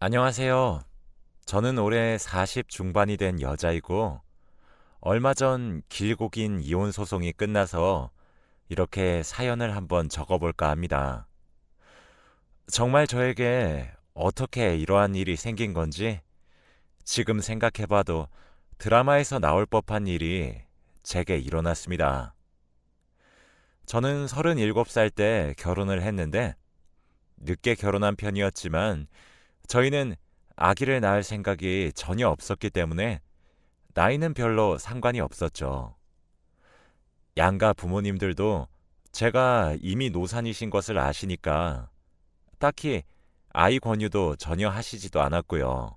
안녕하세요. 저는 올해 40 중반이 된 여자이고, 얼마 전 길고 긴 이혼 소송이 끝나서 이렇게 사연을 한번 적어볼까 합니다. 정말 저에게 어떻게 이러한 일이 생긴 건지 지금 생각해봐도 드라마에서 나올 법한 일이 제게 일어났습니다. 저는 37살 때 결혼을 했는데, 늦게 결혼한 편이었지만, 저희는 아기를 낳을 생각이 전혀 없었기 때문에 나이는 별로 상관이 없었죠. 양가 부모님들도 제가 이미 노산이신 것을 아시니까 딱히 아이 권유도 전혀 하시지도 않았고요.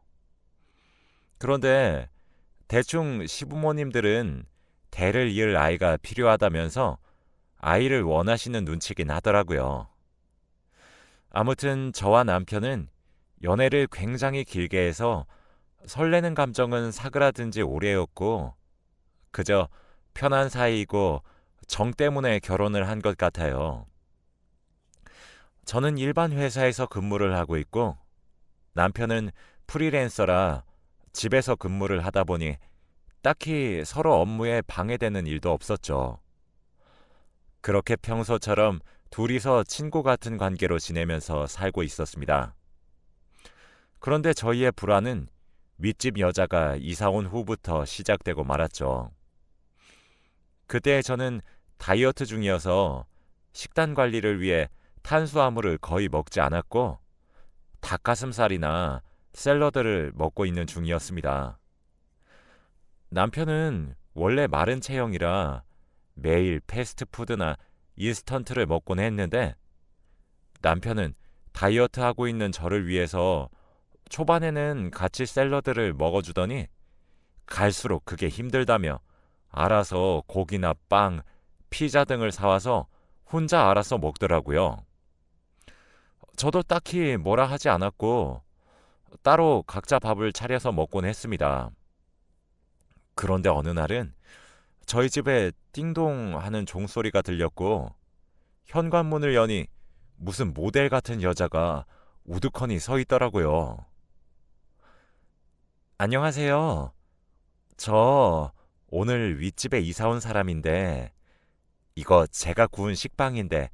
그런데 대충 시부모님들은 대를 이을 아이가 필요하다면서 아이를 원하시는 눈치긴 하더라고요. 아무튼 저와 남편은 연애를 굉장히 길게 해서 설레는 감정은 사그라든 지 오래였고, 그저 편한 사이이고 정 때문에 결혼을 한 것 같아요. 저는 일반 회사에서 근무를 하고 있고, 남편은 프리랜서라 집에서 근무를 하다 보니 딱히 서로 업무에 방해되는 일도 없었죠. 그렇게 평소처럼 둘이서 친구 같은 관계로 지내면서 살고 있었습니다. 그런데 저희의 불화는 윗집 여자가 이사 온 후부터 시작되고 말았죠. 그때 저는 다이어트 중이어서 식단 관리를 위해 탄수화물을 거의 먹지 않았고, 닭가슴살이나 샐러드를 먹고 있는 중이었습니다. 남편은 원래 마른 체형이라 매일 패스트푸드나 인스턴트를 먹곤 했는데, 남편은 다이어트하고 있는 저를 위해서 초반에는 같이 샐러드를 먹어주더니 갈수록 그게 힘들다며 알아서 고기나 빵, 피자 등을 사와서 혼자 알아서 먹더라고요. 저도 딱히 뭐라 하지 않았고 따로 각자 밥을 차려서 먹곤 했습니다. 그런데 어느 날은 저희 집에 띵동 하는 종소리가 들렸고, 현관문을 여니 무슨 모델 같은 여자가 우두커니 서 있더라고요. 안녕하세요. 저 오늘 윗집에 이사 온 사람인데, 이거 제가 구운 식빵인데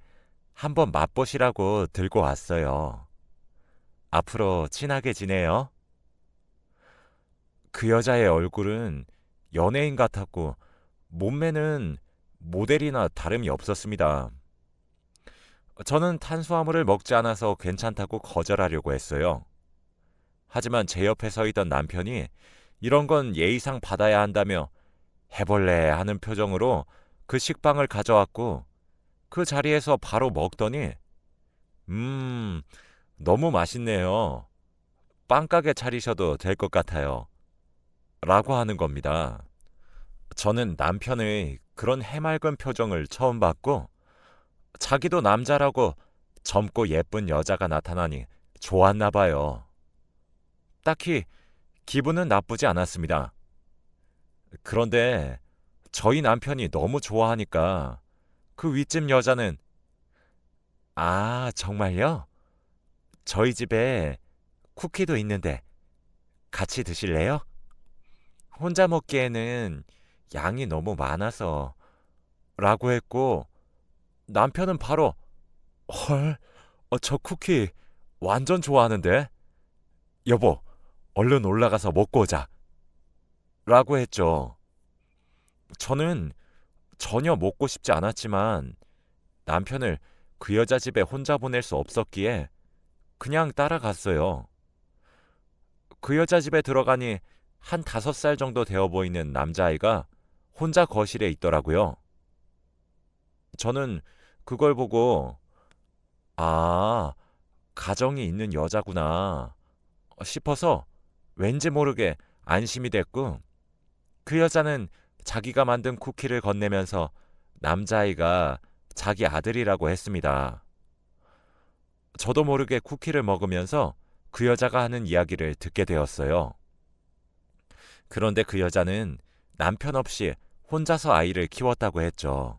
한번 맛보시라고 들고 왔어요. 앞으로 친하게 지내요. 그 여자의 얼굴은 연예인 같았고, 몸매는 모델이나 다름이 없었습니다. 저는 탄수화물을 먹지 않아서 괜찮다고 거절하려고 했어요. 하지만 제 옆에 서 있던 남편이 이런 건 예의상 받아야 한다며 해볼래 하는 표정으로 그 식빵을 가져왔고, 그 자리에서 바로 먹더니 음, 너무 맛있네요. 빵가게 차리셔도 될 것 같아요. 라고 하는 겁니다. 저는 남편의 그런 해맑은 표정을 처음 봤고, 자기도 남자라고 젊고 예쁜 여자가 나타나니 좋았나 봐요. 딱히 기분은 나쁘지 않았습니다. 그런데 저희 남편이 너무 좋아하니까 그 윗집 여자는 아, 정말요? 저희 집에 쿠키도 있는데 같이 드실래요? 혼자 먹기에는 양이 너무 많아서 라고 했고, 남편은 바로 헐, 저 쿠키 완전 좋아하는데 여보, 얼른 올라가서 먹고 오자 라고 했죠. 저는 전혀 먹고 싶지 않았지만 남편을 그 여자 집에 혼자 보낼 수 없었기에 그냥 따라갔어요. 그 여자 집에 들어가니 한 5살 정도 되어 보이는 남자아이가 혼자 거실에 있더라고요. 저는 그걸 보고 아, 가정이 있는 여자구나 싶어서 왠지 모르게 안심이 됐고, 그 여자는 자기가 만든 쿠키를 건네면서 남자아이가 자기 아들이라고 했습니다. 저도 모르게 쿠키를 먹으면서 그 여자가 하는 이야기를 듣게 되었어요. 그런데 그 여자는 남편 없이 혼자서 아이를 키웠다고 했죠.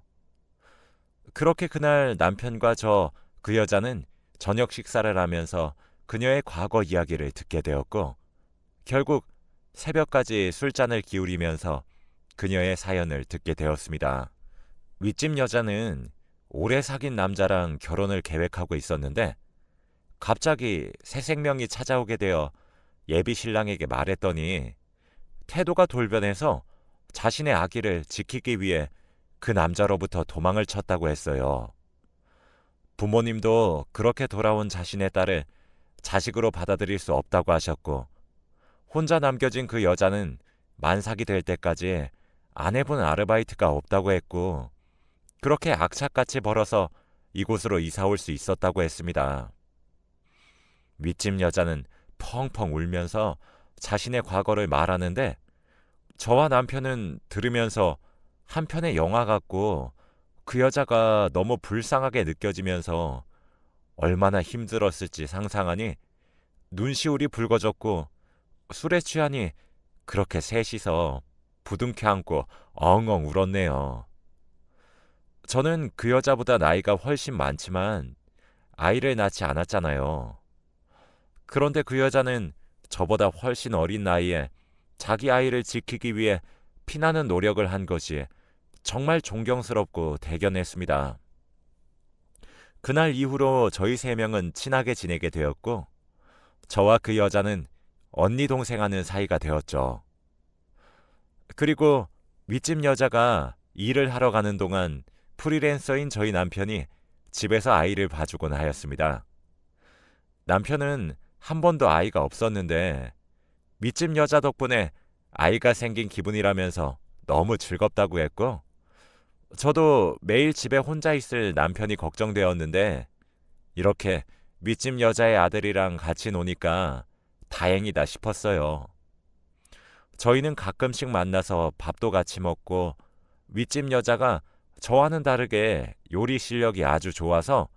그렇게 그날 남편과 그 여자는 저녁 식사를 하면서 그녀의 과거 이야기를 듣게 되었고 결국 새벽까지 술잔을 기울이면서 그녀의 사연을 듣게 되었습니다. 윗집 여자는 오래 사귄 남자랑 결혼을 계획하고 있었는데 갑자기 새 생명이 찾아오게 되어 예비 신랑에게 말했더니 태도가 돌변해서 자신의 아기를 지키기 위해 그 남자로부터 도망을 쳤다고 했어요. 부모님도 그렇게 돌아온 자신의 딸을 자식으로 받아들일 수 없다고 하셨고 혼자 남겨진 그 여자는 만삭이 될 때까지 안 해본 아르바이트가 없다고 했고 그렇게 악착같이 벌어서 이곳으로 이사 올 수 있었다고 했습니다. 윗집 여자는 펑펑 울면서 자신의 과거를 말하는데 저와 남편은 들으면서 한편의 영화 같고 그 여자가 너무 불쌍하게 느껴지면서 얼마나 힘들었을지 상상하니 눈시울이 붉어졌고 술에 취하니 그렇게 셋이서 부둥켜 안고 엉엉 울었네요. 저는 그 여자보다 나이가 훨씬 많지만 아이를 낳지 않았잖아요. 그런데 그 여자는 저보다 훨씬 어린 나이에 자기 아이를 지키기 위해 피나는 노력을 한 것이 정말 존경스럽고 대견했습니다. 그날 이후로 저희 세 명은 친하게 지내게 되었고 저와 그 여자는 언니 동생 하는 사이가 되었죠. 그리고 윗집 여자가 일을 하러 가는 동안 프리랜서인 저희 남편이 집에서 아이를 봐주곤 하였습니다. 남편은 한 번도 아이가 없었는데 윗집 여자 덕분에 아이가 생긴 기분이라면서 너무 즐겁다고 했고 저도 매일 집에 혼자 있을 남편이 걱정되었는데 이렇게 윗집 여자의 아들이랑 같이 노니까 다행이다 싶었어요. 저희는 가끔씩 만나서 밥도 같이 먹고 윗집 여자가 저와는 다르게 요리 실력이 아주 좋아서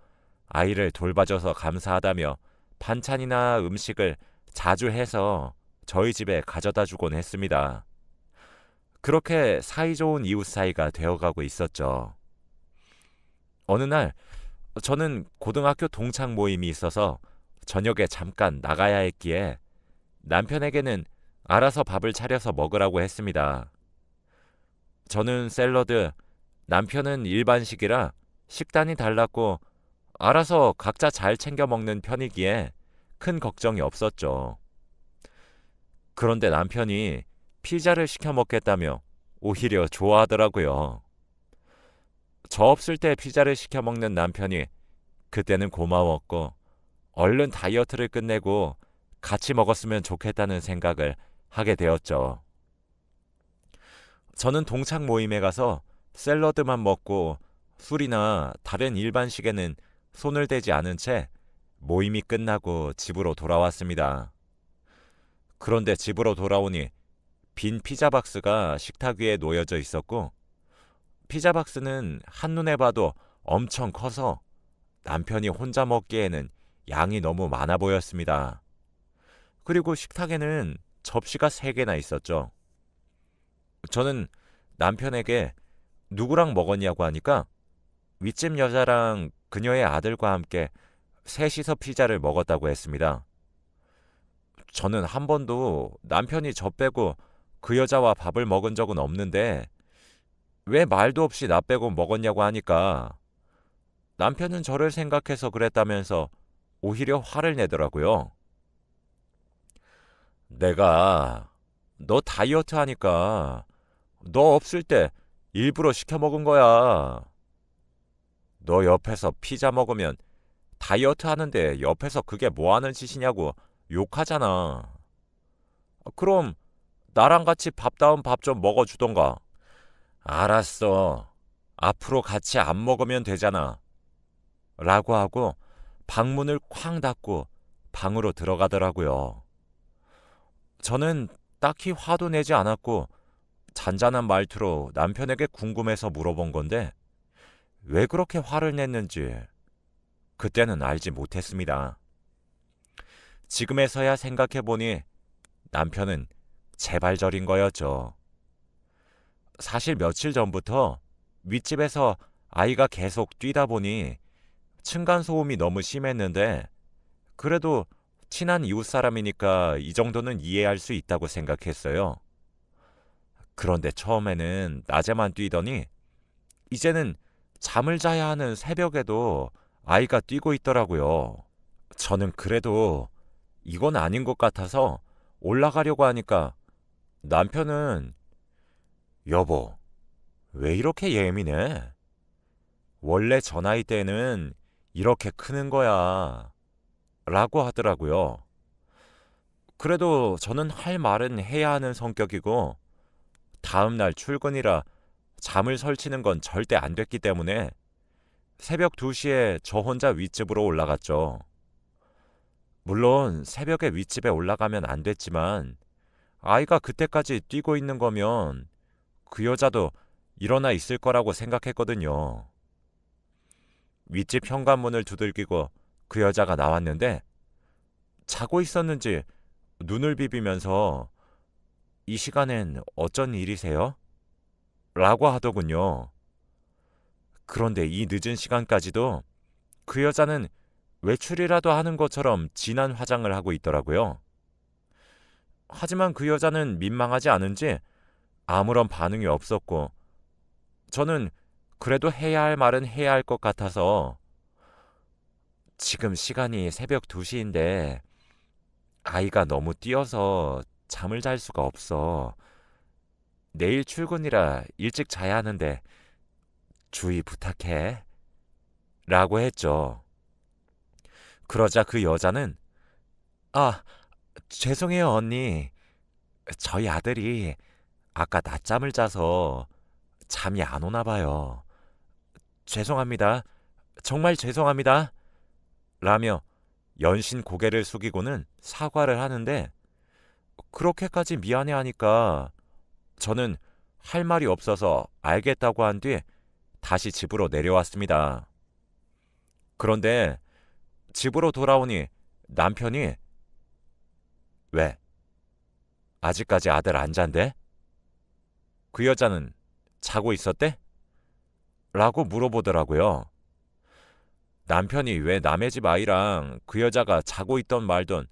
아이를 돌봐줘서 감사하다며 반찬이나 음식을 자주 해서 저희 집에 가져다 주곤 했습니다. 그렇게 사이좋은 이웃 사이가 되어가고 있었죠. 어느 날 저는 고등학교 동창 모임이 있어서 저녁에 잠깐 나가야 했기에 남편에게는 알아서 밥을 차려서 먹으라고 했습니다. 저는 샐러드, 남편은 일반식이라 식단이 달랐고 알아서 각자 잘 챙겨 먹는 편이기에 큰 걱정이 없었죠. 그런데 남편이 피자를 시켜 먹겠다며 오히려 좋아하더라고요. 저 없을 때 피자를 시켜 먹는 남편이 그때는 고마웠고 얼른 다이어트를 끝내고 같이 먹었으면 좋겠다는 생각을 하게 되었죠. 저는 동창 모임에 가서 샐러드만 먹고 술이나 다른 일반식에는 손을 대지 않은 채 모임이 끝나고 집으로 돌아왔습니다. 그런데 집으로 돌아오니 빈 피자 박스가 식탁 위에 놓여져 있었고 피자 박스는 한눈에 봐도 엄청 커서 남편이 혼자 먹기에는 양이 너무 많아 보였습니다. 그리고 식탁에는 접시가 3개나 있었죠. 저는 남편에게 누구랑 먹었냐고 하니까 윗집 여자랑 그녀의 아들과 함께 셋이서 피자를 먹었다고 했습니다. 저는 한 번도 남편이 저 빼고 그 여자와 밥을 먹은 적은 없는데 왜 말도 없이 나 빼고 먹었냐고 하니까 남편은 저를 생각해서 그랬다면서 오히려 화를 내더라고요. 내가 너 다이어트 하니까 너 없을 때 일부러 시켜 먹은 거야. 너 옆에서 피자 먹으면 다이어트 하는데 옆에서 그게 뭐 하는 짓이냐고 욕하잖아. 그럼 나랑 같이 밥다운 밥 좀 먹어주던가. 알았어. 앞으로 같이 안 먹으면 되잖아. 라고 하고 방문을 쾅 닫고 방으로 들어가더라고요. 저는 딱히 화도 내지 않았고 잔잔한 말투로 남편에게 궁금해서 물어본 건데 왜 그렇게 화를 냈는지 그때는 알지 못했습니다. 지금에서야 생각해보니 남편은 재발절인 거였죠. 사실 며칠 전부터 윗집에서 아이가 계속 뛰다 보니 층간소음이 너무 심했는데 그래도 친한 이웃 사람이니까 이 정도는 이해할 수 있다고 생각했어요. 그런데 처음에는 낮에만 뛰더니 이제는 잠을 자야 하는 새벽에도 아이가 뛰고 있더라고요. 저는 그래도 이건 아닌 것 같아서 올라가려고 하니까 남편은 여보, 왜 이렇게 예민해? 원래 저 나이 때는 이렇게 크는 거야. 라고 하더라고요. 그래도 저는 할 말은 해야 하는 성격이고 다음날 출근이라 잠을 설치는 건 절대 안 됐기 때문에 새벽 2시에 저 혼자 윗집으로 올라갔죠. 물론 새벽에 윗집에 올라가면 안 됐지만 아이가 그때까지 뛰고 있는 거면 그 여자도 일어나 있을 거라고 생각했거든요. 윗집 현관문을 두들기고 그 여자가 나왔는데 자고 있었는지 눈을 비비면서 이 시간엔 어쩐 일이세요? 라고 하더군요. 그런데 이 늦은 시간까지도 그 여자는 외출이라도 하는 것처럼 진한 화장을 하고 있더라고요. 하지만 그 여자는 민망하지 않은지 아무런 반응이 없었고 저는 그래도 해야 할 말은 해야 할 것 같아서 지금 시간이 새벽 2시인데 아이가 너무 뛰어서 잠을 잘 수가 없어. 내일 출근이라 일찍 자야 하는데 주의 부탁해. 라고 했죠. 그러자 그 여자는 아, 죄송해요, 언니. 저희 아들이 아까 낮잠을 자서 잠이 안 오나 봐요. 죄송합니다. 정말 죄송합니다. 라며 연신 고개를 숙이고는 사과를 하는데 그렇게까지 미안해하니까 저는 할 말이 없어서 알겠다고 한 뒤 다시 집으로 내려왔습니다. 그런데 집으로 돌아오니 남편이 왜? 아직까지 아들 안 잔대? 그 여자는 자고 있었대? 라고 물어보더라고요. 남편이 왜 남의 집 아이랑 그 여자가 자고 있던 말던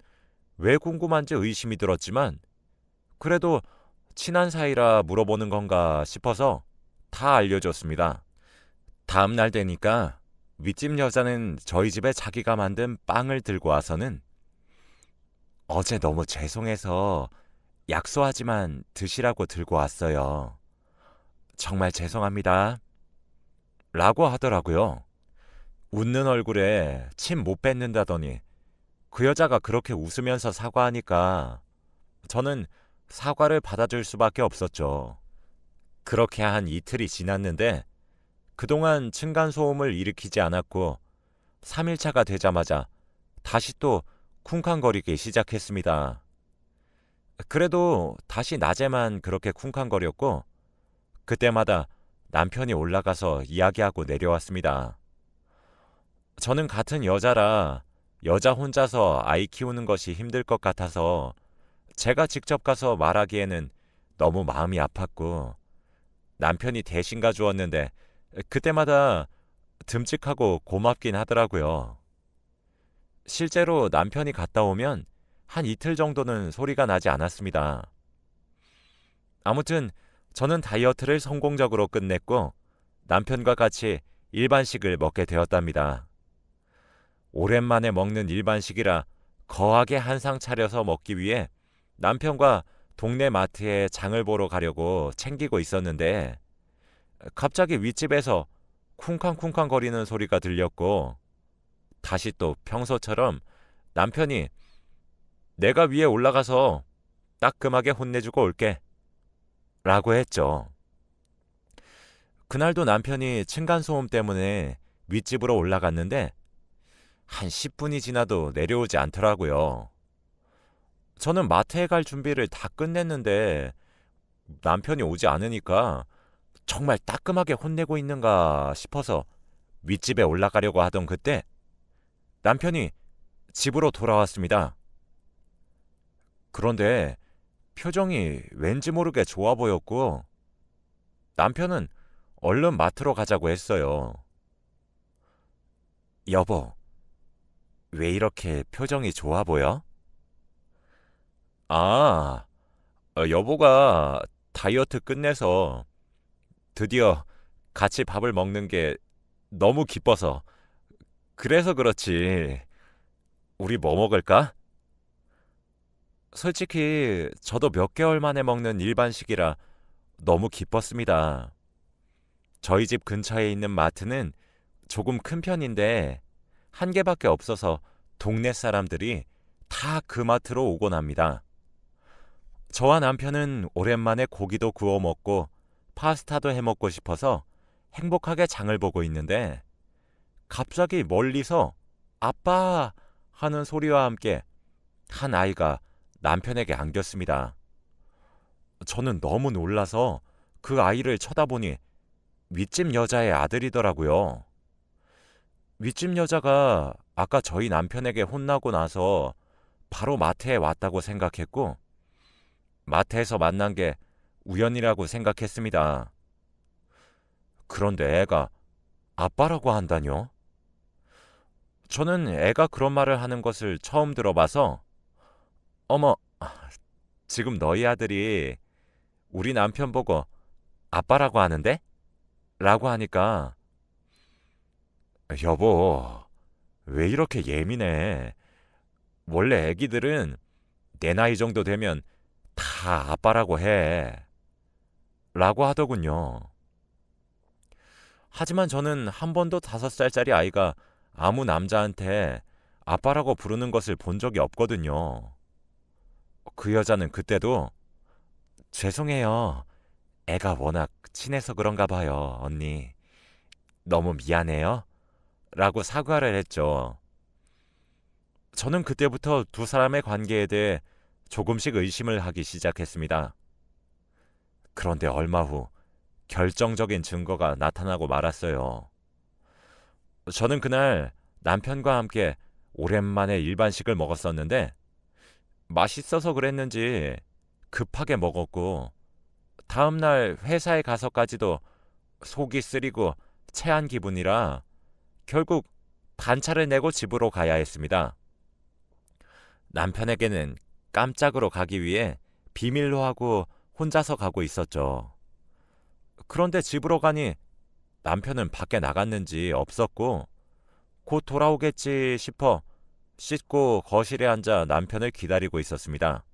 왜 궁금한지 의심이 들었지만 그래도 친한 사이라 물어보는 건가 싶어서 다 알려줬습니다. 다음 날 되니까 윗집 여자는 저희 집에 자기가 만든 빵을 들고 와서는 어제 너무 죄송해서 약소하지만 드시라고 들고 왔어요. 정말 죄송합니다. 라고 하더라고요. 웃는 얼굴에 침 못 뱉는다더니 그 여자가 그렇게 웃으면서 사과하니까 저는 사과를 받아줄 수밖에 없었죠. 그렇게 한 이틀이 지났는데 그동안 층간소음을 일으키지 않았고 3일차가 되자마자 다시 또 쿵쾅거리기 시작했습니다. 그래도 다시 낮에만 그렇게 쿵쾅거렸고 그때마다 남편이 올라가서 이야기하고 내려왔습니다. 저는 같은 여자라 여자 혼자서 아이 키우는 것이 힘들 것 같아서 제가 직접 가서 말하기에는 너무 마음이 아팠고 남편이 대신 가주었는데 그때마다 듬직하고 고맙긴 하더라고요. 실제로 남편이 갔다 오면 한 이틀 정도는 소리가 나지 않았습니다. 아무튼 저는 다이어트를 성공적으로 끝냈고 남편과 같이 일반식을 먹게 되었답니다. 오랜만에 먹는 일반식이라 거하게 한상 차려서 먹기 위해 남편과 동네 마트에 장을 보러 가려고 챙기고 있었는데 갑자기 윗집에서 쿵쾅쿵쾅 거리는 소리가 들렸고 다시 또 평소처럼 남편이 내가 위에 올라가서 따끔하게 혼내주고 올게 라고 했죠. 그날도 남편이 층간소음 때문에 윗집으로 올라갔는데 한 10분이 지나도 내려오지 않더라고요. 저는 마트에 갈 준비를 다 끝냈는데 남편이 오지 않으니까 정말 따끔하게 혼내고 있는가 싶어서 윗집에 올라가려고 하던 그때 남편이 집으로 돌아왔습니다. 그런데 표정이 왠지 모르게 좋아 보였고 남편은 얼른 마트로 가자고 했어요. 여보, 왜 이렇게 표정이 좋아 보여? 아, 여보가 다이어트 끝내서 드디어 같이 밥을 먹는 게 너무 기뻐서. 그래서 그렇지. 우리 뭐 먹을까? 솔직히 저도 몇 개월 만에 먹는 일반식이라 너무 기뻤습니다. 저희 집 근처에 있는 마트는 조금 큰 편인데 한 개밖에 없어서 동네 사람들이 다 그 마트로 오곤 합니다. 저와 남편은 오랜만에 고기도 구워 먹고 파스타도 해 먹고 싶어서 행복하게 장을 보고 있는데 갑자기 멀리서 아빠 하는 소리와 함께 한 아이가 남편에게 안겼습니다. 저는 너무 놀라서 그 아이를 쳐다보니 윗집 여자의 아들이더라고요. 윗집 여자가 아까 저희 남편에게 혼나고 나서 바로 마트에 왔다고 생각했고 마트에서 만난 게 우연이라고 생각했습니다. 그런데 애가 아빠라고 한다뇨? 저는 애가 그런 말을 하는 것을 처음 들어봐서 어머, 지금 너희 아들이 우리 남편 보고 아빠라고 하는데? 라고 하니까 여보, 왜 이렇게 예민해? 원래 애기들은 내 나이 정도 되면 다 아빠라고 해. 라고 하더군요. 하지만 저는 한 번도 5살짜리 아이가 아무 남자한테 아빠라고 부르는 것을 본 적이 없거든요. 그 여자는 그때도 죄송해요. 애가 워낙 친해서 그런가 봐요, 언니. 너무 미안해요. 라고 사과를 했죠. 저는 그때부터 두 사람의 관계에 대해 조금씩 의심을 하기 시작했습니다. 그런데 얼마 후 결정적인 증거가 나타나고 말았어요. 저는 그날 남편과 함께 오랜만에 일반식을 먹었었는데 맛있어서 그랬는지 급하게 먹었고 다음날 회사에 가서까지도 속이 쓰리고 체한 기분이라 결국 반차를 내고 집으로 가야 했습니다. 남편에게는 깜짝으로 가기 위해 비밀로 하고 혼자서 가고 있었죠. 그런데 집으로 가니 남편은 밖에 나갔는지 없었고 곧 돌아오겠지 싶어 씻고 거실에 앉아 남편을 기다리고 있었습니다.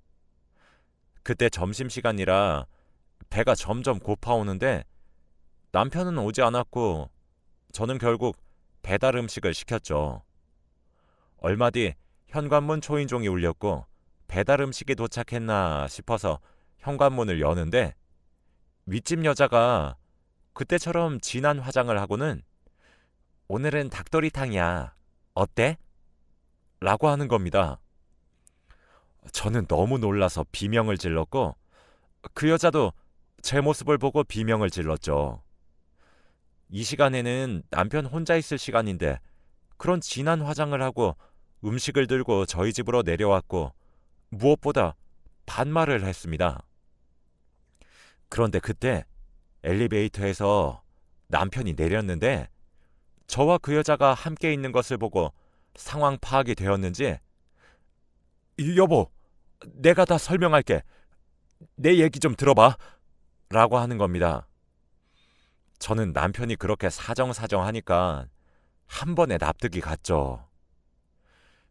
그때 점심시간이라 배가 점점 고파오는데 남편은 오지 않았고 저는 결국 배달 음식을 시켰죠. 얼마 뒤 현관문 초인종이 울렸고 배달 음식이 도착했나 싶어서 현관문을 여는데 윗집 여자가 그때처럼 진한 화장을 하고는 오늘은 닭도리탕이야. 어때? 라고 하는 겁니다. 저는 너무 놀라서 비명을 질렀고 그 여자도 제 모습을 보고 비명을 질렀죠. 이 시간에는 남편 혼자 있을 시간인데 그런 진한 화장을 하고 음식을 들고 저희 집으로 내려왔고 무엇보다 반말을 했습니다. 그런데 그때 엘리베이터에서 남편이 내렸는데 저와 그 여자가 함께 있는 것을 보고 상황 파악이 되었는지 여보, 내가 다 설명할게. 내 얘기 좀 들어봐. 라고 하는 겁니다. 저는 남편이 그렇게 사정사정하니까 한 번에 납득이 갔죠.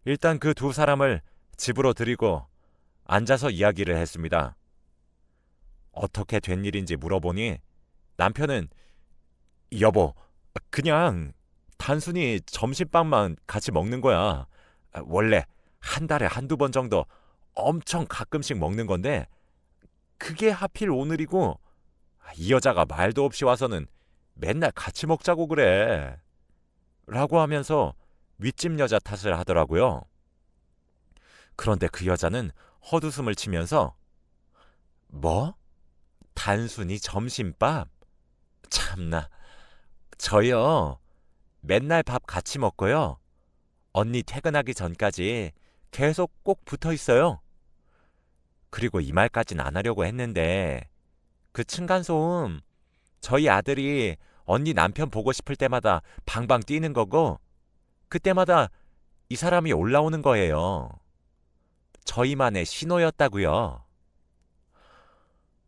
일단 그 두 사람을 집으로 들이고 앉아서 이야기를 했습니다. 어떻게 된 일인지 물어보니 남편은 여보, 그냥 단순히 점심밥만 같이 먹는 거야. 원래 한 달에 한두 번 정도 엄청 가끔씩 먹는 건데 그게 하필 오늘이고 이 여자가 말도 없이 와서는 맨날 같이 먹자고 그래. 라고 하면서 윗집 여자 탓을 하더라고요. 그런데 그 여자는 헛웃음을 치면서 뭐? 단순히 점심밥? 참나. 저요. 맨날 밥 같이 먹고요. 언니 퇴근하기 전까지 계속 꼭 붙어 있어요. 그리고 이 말까진 안 하려고 했는데 그 층간소음 저희 아들이 언니 남편 보고 싶을 때마다 방방 뛰는 거고 그때마다 이 사람이 올라오는 거예요. 저희만의 신호였다고요.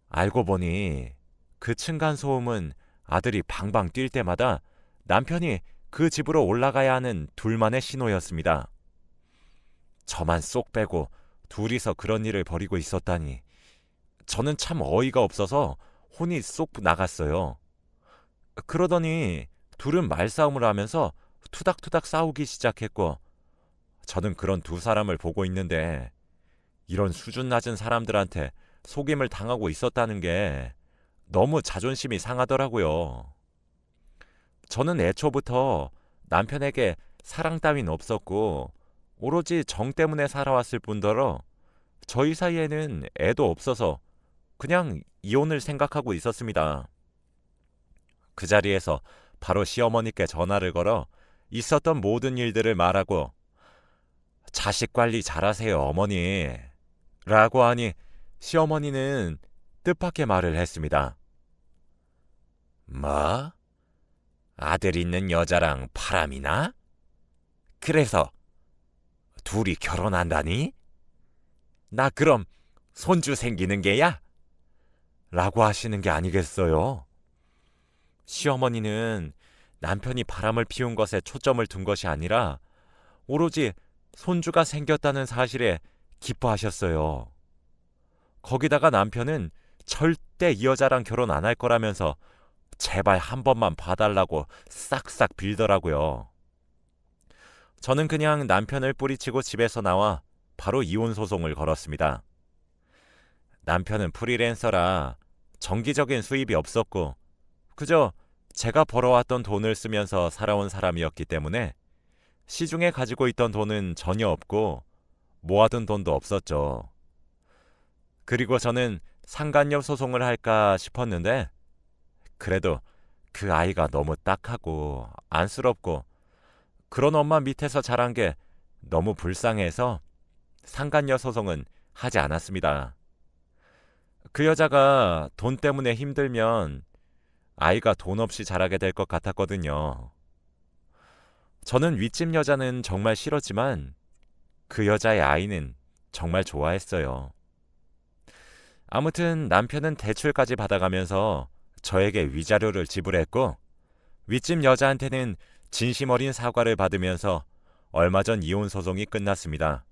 알고 보니 그 층간소음은 아들이 방방 뛸 때마다 남편이 그 집으로 올라가야 하는 둘만의 신호였습니다. 저만 쏙 빼고 둘이서 그런 일을 벌이고 있었다니. 저는 참 어이가 없어서 혼이 쏙 나갔어요. 그러더니 둘은 말싸움을 하면서 투닥투닥 싸우기 시작했고, 저는 그런 두 사람을 보고 있는데 이런 수준 낮은 사람들한테 속임을 당하고 있었다는 게 너무 자존심이 상하더라고요. 저는 애초부터 남편에게 사랑 따윈 없었고 오로지 정 때문에 살아왔을 뿐더러 저희 사이에는 애도 없어서 그냥 이혼을 생각하고 있었습니다. 그 자리에서 바로 시어머니께 전화를 걸어 있었던 모든 일들을 말하고 자식 관리 잘하세요, 어머니. 라고 하니 시어머니는 뜻밖의 말을 했습니다. 뭐? 아들 있는 여자랑 바람이나? 그래서 둘이 결혼한다니? 나 그럼 손주 생기는 게야? 라고 하시는 게 아니겠어요? 시어머니는 남편이 바람을 피운 것에 초점을 둔 것이 아니라 오로지 손주가 생겼다는 사실에 기뻐하셨어요. 거기다가 남편은 절대 이 여자랑 결혼 안 할 거라면서 제발 한 번만 봐달라고 싹싹 빌더라고요. 저는 그냥 남편을 뿌리치고 집에서 나와 바로 이혼 소송을 걸었습니다. 남편은 프리랜서라 정기적인 수입이 없었고 그저 제가 벌어왔던 돈을 쓰면서 살아온 사람이었기 때문에 시중에 가지고 있던 돈은 전혀 없고 모아둔 돈도 없었죠. 그리고 저는 상간녀 소송을 할까 싶었는데 그래도 그 아이가 너무 딱하고 안쓰럽고 그런 엄마 밑에서 자란 게 너무 불쌍해서 상간녀 소송은 하지 않았습니다. 그 여자가 돈 때문에 힘들면 아이가 돈 없이 자라게 될 것 같았거든요. 저는 윗집 여자는 정말 싫었지만 그 여자의 아이는 정말 좋아했어요. 아무튼 남편은 대출까지 받아가면서 저에게 위자료를 지불했고 윗집 여자한테는 진심 어린 사과를 받으면서 얼마 전 이혼 소송이 끝났습니다.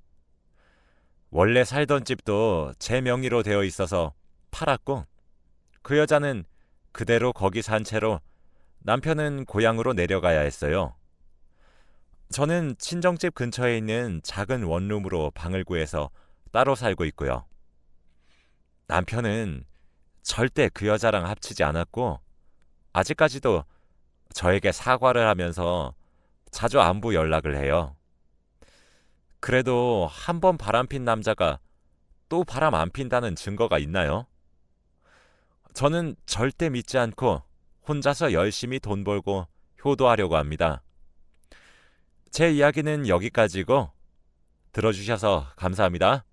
원래 살던 집도 제 명의로 되어 있어서 팔았고 그 여자는 그대로 거기 산 채로 남편은 고향으로 내려가야 했어요. 저는 친정집 근처에 있는 작은 원룸으로 방을 구해서 따로 살고 있고요. 남편은 절대 그 여자랑 합치지 않았고 아직까지도 저에게 사과를 하면서 자주 안부 연락을 해요. 그래도 한 번 바람핀 남자가 또 바람 안 핀다는 증거가 있나요? 저는 절대 믿지 않고 혼자서 열심히 돈 벌고 효도하려고 합니다. 제 이야기는 여기까지고 들어주셔서 감사합니다.